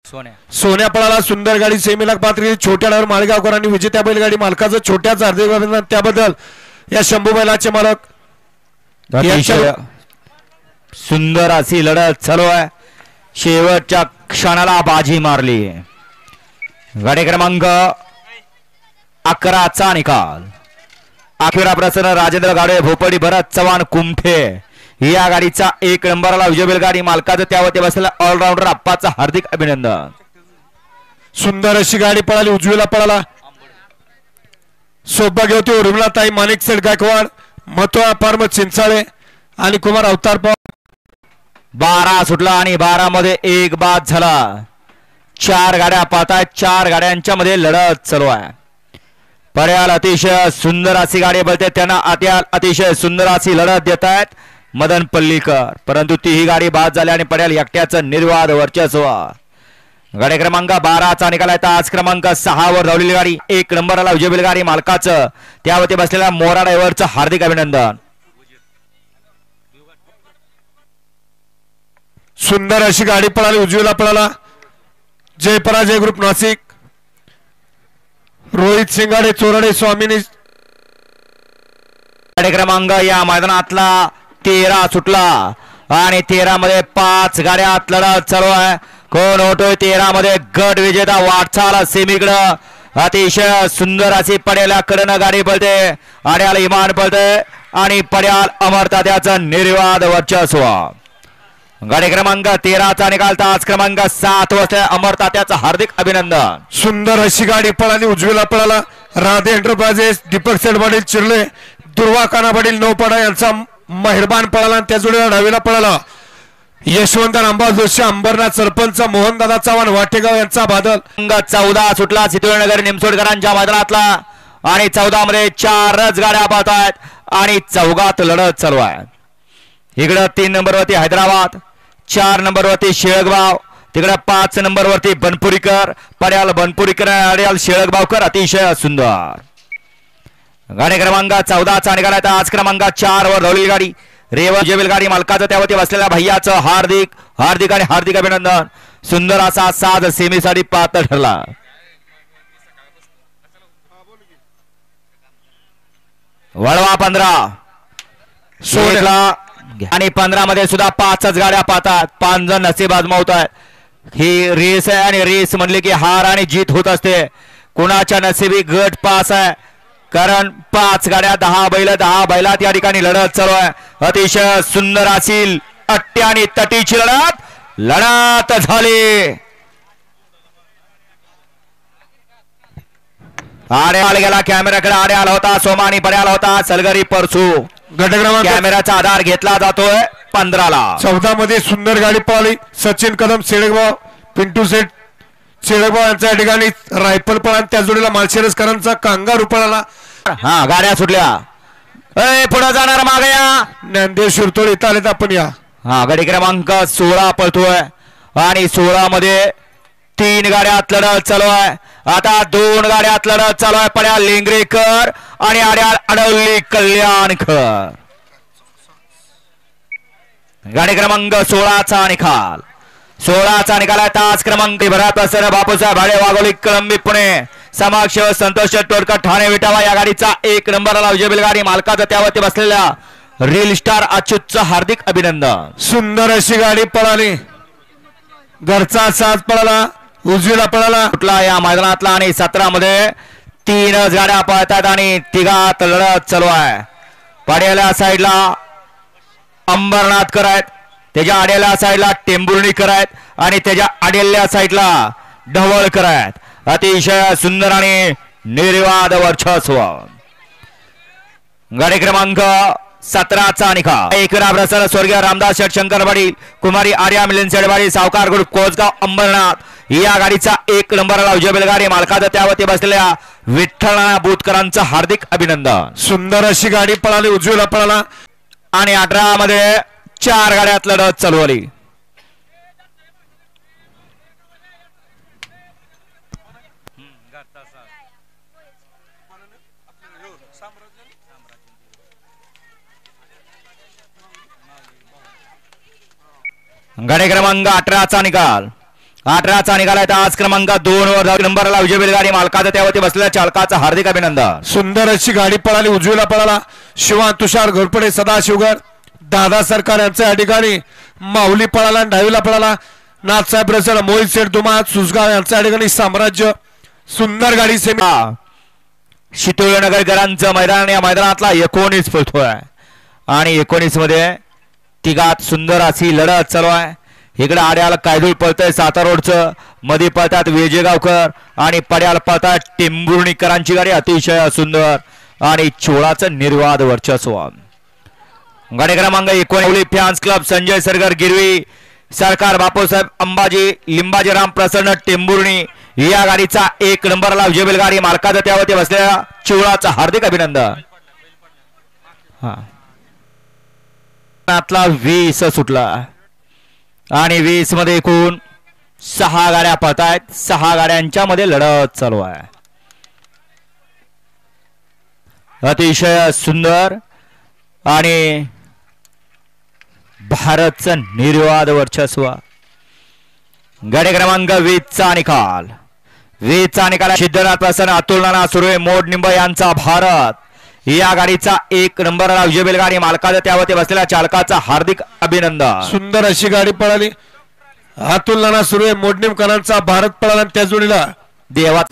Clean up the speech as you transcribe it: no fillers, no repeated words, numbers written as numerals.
सोन्या पळाला सुंदर गाडी सेमीला पात्र छोट्या डावर माळगावकरांनी विजेत्या बैलगाडी मालकाचं छोट्याच हार्दिक अभिनंदन त्याबद्दल या शंभू बैलाचे मालक सुंदर अशी लढत चालू आहे शेवटच्या क्षणाला बाजी मारली गाडी क्रमांक 11चा निकाल अखेरा प्रसन्न राजेंद्र गाडे भोपडी भरत चव्हाण कुंभे या गाडीचा 1 नंबरला विजय बैलगाडी मालकाचं त्यावरती बसलेला ऑलराऊंडर अप्पाचं हार्दिक अभिनंदन सुंदर अशी गाडी पळाली उजवीला पळाला सौभाग्य होती उर्मिलाताई माणिक सेठ गायकवाड महत्वा फार्म चिंचाळे आणि कुमार अवतार पवार 12 सुटला आणि 12 मध्ये 1 बाद झाला 4 गाड्या पाहतायत 4 गाड्यांच्या मध्ये लढत चालू आहे पर्याल अतिशय सुंदर अशी गाडी बोलते त्यांना अतिशय सुंदर अशी लढत देत आहेत मदन पल्लीकर परंतु तीही गाडी बाद झाली आणि पर्याल एकट्याचं निर्वाद वर्चस्व गाडी क्रमांक 12चा निकाल आहे आज क्रमांक 6 वर धावलेली गाडी 1 नंबरला विजय बैलगाडी मालकाचं त्यावरती बसलेल्या मोरा ड्रायव्हरचं हार्दिक अभिनंदन सुंदर अशी गाडी पळाली उजवीला पळाला जय पराजय ग्रुप नाशिक रोहित सिंगाडे चोरडे स्वामीनी गाडी क्रमांक या मैदानातला 13 सुटला आणि 13 मध्ये 5 गाड्यात लढत चालू आहे कोण होतोय 13 मध्ये गट विजेता वाटचाल सेमीकडं अतिशय सुंदर अशी पड्याला कडनं गाडी पळते अड्याल इमान पळते आणि पड्याल अमरता त्याचं निर्वाद वर्चस्व गाडी क्रमांक 13चा निकाल तास क्रमांक 7 वाजता अमरता त्याचं हार्दिक अभिनंदन सुंदर अशी गाडी पळाली उजवीला पळाला राधे एंटरप्राइजेस दीपक सेठ पाटील चिरले दुर्वा काना पाटील नौपाडा यांचा मेहरबान पळाला त्या जोडीला डावीला पळाला यशवंत अंबाज जोशी अंबरनाथ सरपंच मोहनदादा चव्हाण वाटेगाव यांचा बादल 14 सुटला सिद्धूनगर निमसोडकरांच्या मैदानातला आणि 14 मध्ये 4च गाड्या पाहत आहेत आणि चौघात लढत चालू आहे इकडं 3 नंबरवरती हैदराबाद 4 नंबरवरती शेळगाव तिकडं 5 नंबरवरती बनपुरीकर पर्याल बनपुरीकर अड्याल शेळगावकर अतिशय सुंदर गाडी क्रमांक 14चा निकाल आहे आज क्रमांक 4 वर धावलेली गाडी रेवा विजय बैलगाडी मालकाचं त्यावरती बसलेल्या भैयाचं हार्दिक आणि हार्दिक अभिनंदन सुंदर असा साज सेमीसाठी पात्र ठरला वळवा 15 16 आणि 15 मध्ये सुद्धा 5च गाड्या पाहतात 5 जण नसीब आजमावत आहेत ही रेस आहे आणि रेस म्हणले की हार आणि जीत होत असते कुणाच्या नशिबी गट पास आहे कारण 5 गाड्या 10 बैलात या ठिकाणी लढत चालू आहे अतिशय सुंदर असेल अट्टी आणि तटीची लढत झाली आड्याल गेला कॅमेराकडे आड्याल होता सोमानी पड्याला होता सलगरी परसू कॅमेराचा आधार घेतला जातोय 15ला 14 मध्ये सुंदर गाडी पळाली सचिन कदम शेळगाव पिंटू सेठ शेळगाव यांच्या ठिकाणी रायफल पळा त्या जोडीला माळशिरसकरांचा कांगारू पळाला हा गाड्या सुटल्या पुढे जाणार मागे या ज्ञानदेव शिरतोड इथं आलेत आपण या हा गाडी क्रमांक 16 पळतोय आणि 16 मध्ये 3 गाड्यात लढत चालू आहे आता 2 गाड्यात लढत चालू आहे पड्या लिंगरेकर आणि आड्याल अडवली कल्याणकर गाडी क्रमांक 16चा निकाल 16चा निकाल आहे तास क्रमांक भरात असताना बापूसाहेब भाडे वाघोली कळंबी पुणे समाक्ष संतोष टोडकर ठाणे विटावा या गाडीचा 1 नंबरला विजय बैलगाडी मालकाचं त्यावरती बसलेल्या रील स्टार अच्युतचं हार्दिक अभिनंदन सुंदर अशी गाडी पळाली घरचा साथ पळाला उजवीला पळाला कुठला या मैदानातला आणि 17 मध्ये 3च गाड्या पळतात आणि तिघात लढत चालू आहे पाड्याला साईडला अंबरनाथकर आहेत त्याच्या आड्याला साईडला टेंभुर्णीकर आहेत आणि त्याच्या आड्याल्या साईडला ढवळकर आहेत अतिशय सुंदर आणि निर्वाद वर्चस्व गाडी क्रमांक 17चा निकाल एकरा प्रसार स्वर्गीय रामदास शेठ शंकर पाटील कुमारी आर्या मिलिंद सेडवाडी सावकार ग्रुप कोसगाव अंबरनाथ या गाडीचा 1 नंबरला विजय बैलगाडी मालकाचं त्यावरती बसलेल्या विठ्ठल बुतकरांचं हार्दिक अभिनंदन सुंदर अशी गाडी पळाली उजवीला पळाला आणि 18 मध्ये 4 गाड्यात लढत चालू आली गाडी क्रमांक 18चा निकाल 18चा निघालाय आज क्रमांक 2 वर नंबरला विजय बैलगाडी मालकाचं त्यावरती बसलेल्या चालकाचं हार्दिक अभिनंदन. सुंदर अशी गाडी पळाली, उजवीला पळाला शिवा तुषार घोरपडे सदाशिवगड दादा सरकार यांच्या या ठिकाणी. माऊली पळाला, डावीला पळाला नाथसाहेब रसळ, मोहित शेठ दुमा सुसगाव यांच्या या ठिकाणी साम्राज्य. सुंदर गाडी सेमी. शितोळेनगरकरांचं मैदान, या मैदानातला 19 पळतोय आणि 19 मध्ये तिघात सुंदर अशी लढत चालू आहे. इकडे आड्याला कायदूळ पळतंय सातारा रोडचं, मध्ये पळतात विजयगावकर आणि पड्याला पळतात टेंभुर्णीकरांची गाडी. अतिशय सुंदर आणि चोळाचं निर्वाद वर्चस्व. गाडी क्रमांक 19 फॅन्स क्लब संजय सरगर गिरवी सरकार बापूसाहेब अंबाजी लिंबाजीराम प्रसन्न टेंभुर्णी या गाडीचा 1 नंबरला विजय बैलगाडी मालकाचं त्यावरती बसलेल्या चोळाचं हार्दिक अभिनंदन. हा 20 सुटला आणि 20 मध्ये एकूण 6 गाड्या पळतायत. 6 गाड्यांच्या मध्ये लढत चालू आहे. अतिशय सुंदर आणि भारतचं निर्वाद वर्चस्व. गाडी क्रमांक 20 चा निकाल. 20 चा निकाल सिद्धनाथ प्रसन्न अतुल नाना सुर्वे मोड निंब यांचा भारत या गाडीचा 1 नंबरला विजय बैलगाडी मालकाचं त्यावरती बसलेल्या चालकाचं हार्दिक अभिनंदन. सुंदर अशी गाडी पळाली. अतुल नाना सुर्वे मोडनिमकरांचा भारत पळाला त्या जोडीला देवा